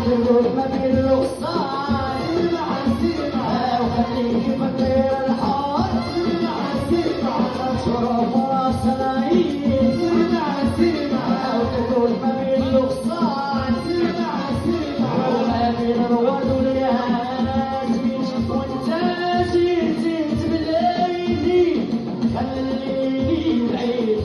تقول ما بين الغصان وخليك فطير الحار شرب راس العيد وتقول ما بين الغصان وما بين الورد والياس وانت جيت بليلي خليني بعيد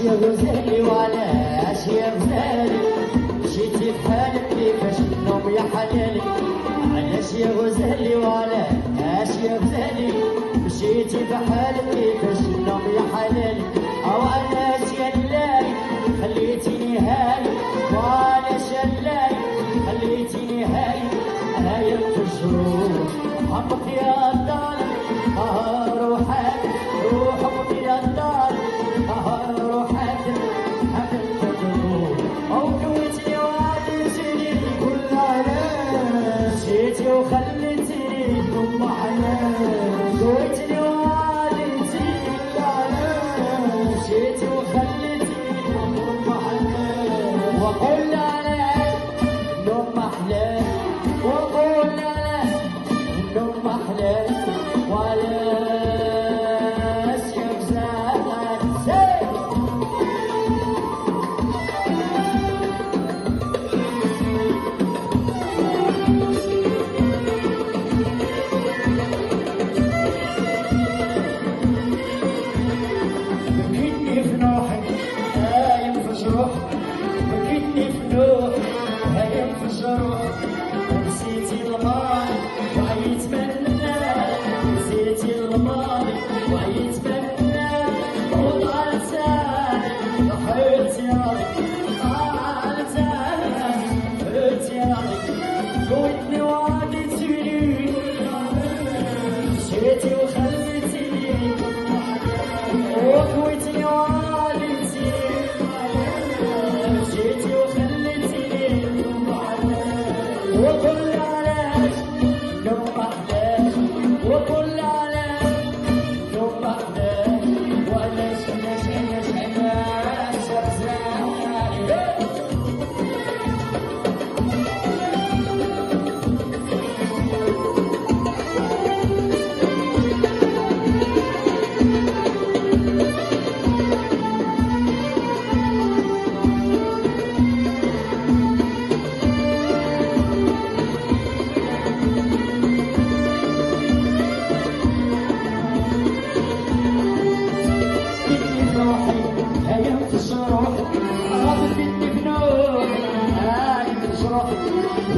يا غزالي وعلاش يا غزالي مشيتي بحالك كيفاش النوم يا حلالي علاش يا غزالي وعلاش يا غزالي مشيتي بحالك كيفاش النوم يا حلالي او علاش يا لالي خليتيني هاي وعلاش يا لالي خليتيني هاي هاي في الجروح حبك يا الدار روحك روحك يا الدار روحك حبك تدور او كويتني وعدتني كل علاش جيتي وخليتيني ثم حنان كويتني وعدتني كل علاش جيتي وخليتيني ثم حنان وقول عليك نوم احلام وقول عليك نوم احلام وعلاش بكيتني في نوحك نايم في جروحك بكيتني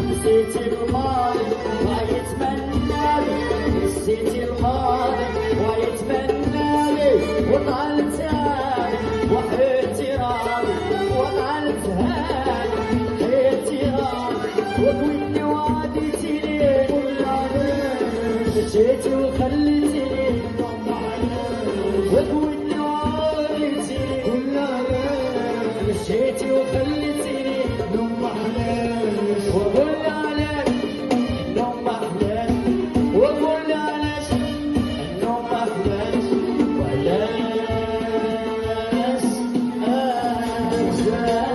نسيت الماضي ويتمنالي، نسيت الماضي ويتمنالي، وطالت هاني وحيتي رامي، وطالت هاني حيتي رامي، وكويتني واديتيني كل عليك، مشيتي وخليتيني وكويتني واديتيني كل عليك، مشيتي وخليتيني نوم حلال، وقول عليك نوم حلال، وقول عليك نوم حلال، ولاش أنساك.